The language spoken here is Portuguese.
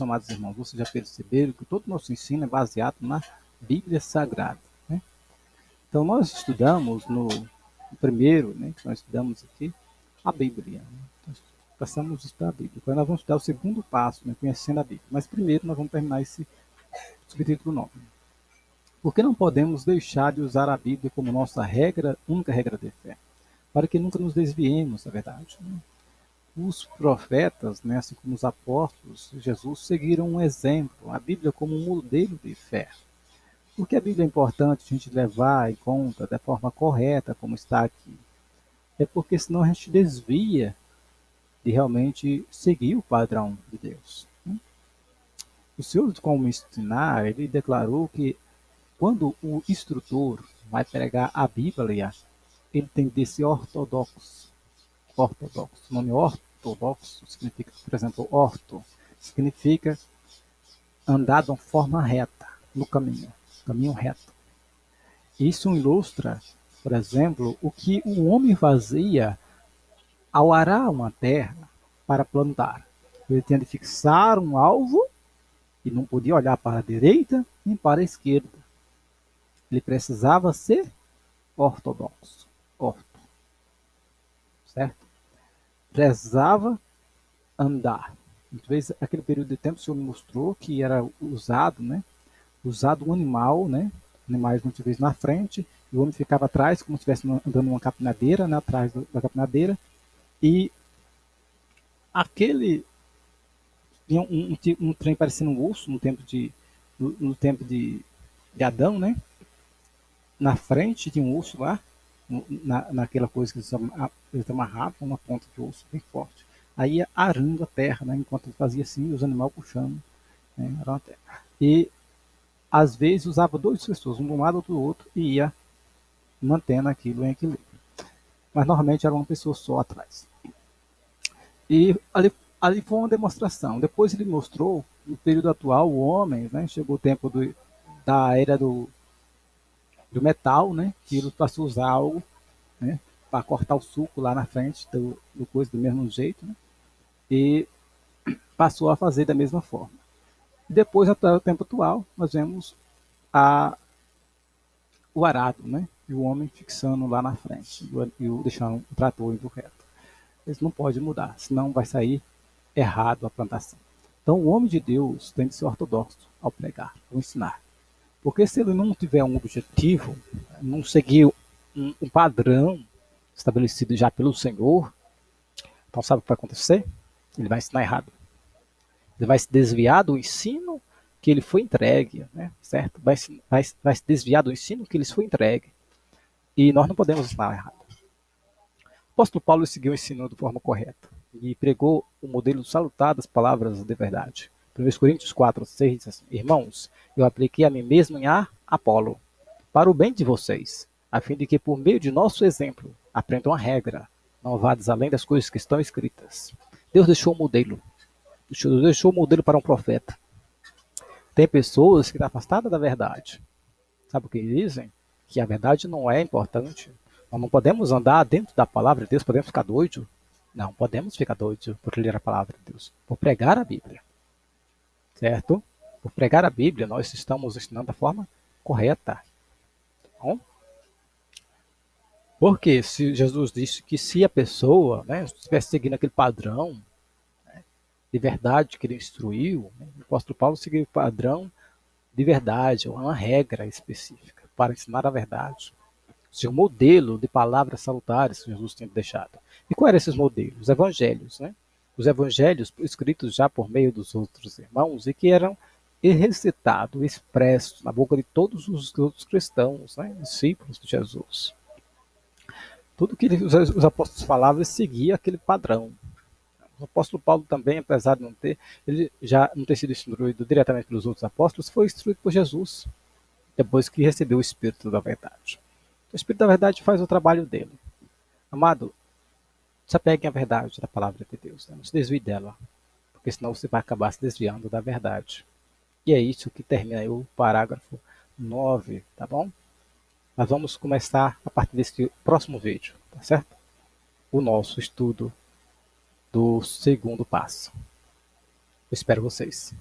Amados irmãos, vocês já perceberam que todo o nosso ensino é baseado na Bíblia Sagrada, né? Então, nós estudamos no primeiro, né, que nós estudamos aqui, a Bíblia. Né? Então, passamos a estudar a Bíblia. Agora nós vamos estudar o segundo passo, né, conhecendo a Bíblia. Mas primeiro nós vamos terminar esse subtítulo 9. Por que não podemos deixar de usar a Bíblia como nossa regra, única regra de fé? Para que nunca nos desviemos da verdade. Né? Os profetas, né, assim como os apóstolos, Jesus seguiram um exemplo, a Bíblia como um modelo de fé. Por que a Bíblia é importante a gente levar em conta da forma correta, como está aqui? É porque senão a gente desvia de realmente seguir o padrão de Deus. Né? O Senhor, como ensinar, ele declarou que quando o instrutor vai pregar a Bíblia, ele tem de ser ortodoxo. Ortodoxo. O nome ortodoxo significa, por exemplo, orto, significa andar de uma forma reta no caminho, caminho reto. Isso ilustra, por exemplo, o que o homem fazia ao arar uma terra para plantar. Ele tinha de fixar um alvo e não podia olhar para a direita nem para a esquerda. Ele precisava ser ortodoxo, orto, certo? Precisava andar. Muitas vezes, aquele período de tempo, o Senhor me mostrou que era usado, né? Usado um animal, né? Animais muitas vezes na frente, e o homem ficava atrás, como se estivesse andando uma capinadeira, né? Atrás da capinadeira, e aquele tinha um trem parecendo um urso no tempo de Adão, né? Na frente tinha um urso lá, naquela coisa que eles amarravam, uma ponta de osso bem forte. Aí ia arando a terra, né? Enquanto ele fazia assim, os animais puxando, né? Arando a terra. E às vezes usava duas pessoas, um de um lado outro do outro, e ia mantendo aquilo em equilíbrio. Mas normalmente era uma pessoa só atrás. E ali foi uma demonstração. Depois ele mostrou, no período atual, o homem, né, chegou o tempo da era do metal, né, que ele passou a usar algo, né, para cortar o suco lá na frente do coisa do mesmo jeito, né, e passou a fazer da mesma forma. Depois, até o tempo atual, nós vemos o arado, né, e o homem fixando lá na frente, e deixando o trator indo reto. Eles não podem mudar, senão vai sair errado a plantação. Então, o homem de Deus tem de ser ortodoxo ao pregar, ao ensinar. Porque se ele não tiver um objetivo, não seguir um padrão estabelecido já pelo Senhor, então sabe o que vai acontecer? Ele vai ensinar errado. Ele vai se desviar do ensino que ele foi entregue, né? Certo? Vai se desviar do ensino que lhes foi entregue. E nós não podemos ensinar errado. O apóstolo Paulo seguiu o ensino de forma correta e pregou o modelo salutar das palavras de verdade. 1 Coríntios 4, 6 diz assim: Irmãos, eu apliquei a mim mesmo em Apolo, para o bem de vocês, a fim de que por meio de nosso exemplo aprendam a regra, não vades além das coisas que estão escritas. Deus deixou um modelo. Deus deixou um modelo para um profeta. Tem pessoas que estão afastadas da verdade. Sabe o que dizem? Que a verdade não é importante. Nós não podemos andar dentro da palavra de Deus, podemos ficar doidos. Não podemos ficar doidos por ler a palavra de Deus, por pregar a Bíblia. Certo? Por pregar a Bíblia, nós estamos ensinando da forma correta. Bom? Porque se Jesus disse que se a pessoa, né, estivesse seguindo aquele padrão, né, de verdade que ele instruiu, né, o apóstolo Paulo seguiu o padrão de verdade, uma regra específica para ensinar a verdade. Seu modelo de palavras salutares que Jesus tinha deixado. E quais eram esses modelos? Os evangelhos, né? Os evangelhos escritos já por meio dos outros irmãos e que eram recitados, expressos na boca de todos os outros cristãos, né? Discípulos de Jesus. Tudo que os apóstolos falavam, ele seguia aquele padrão. O apóstolo Paulo também, apesar de não ter, ele já não ter sido instruído diretamente pelos outros apóstolos, foi instruído por Jesus, depois que recebeu o Espírito da Verdade. O Espírito da Verdade faz o trabalho dele. Amado, se apegue à verdade da palavra de Deus, né? Não se desvie dela, porque senão você vai acabar se desviando da verdade. E é isso que termina aí o parágrafo 9, tá bom? Nós vamos começar a partir desse próximo vídeo, tá certo? O nosso estudo do segundo passo. Eu espero vocês.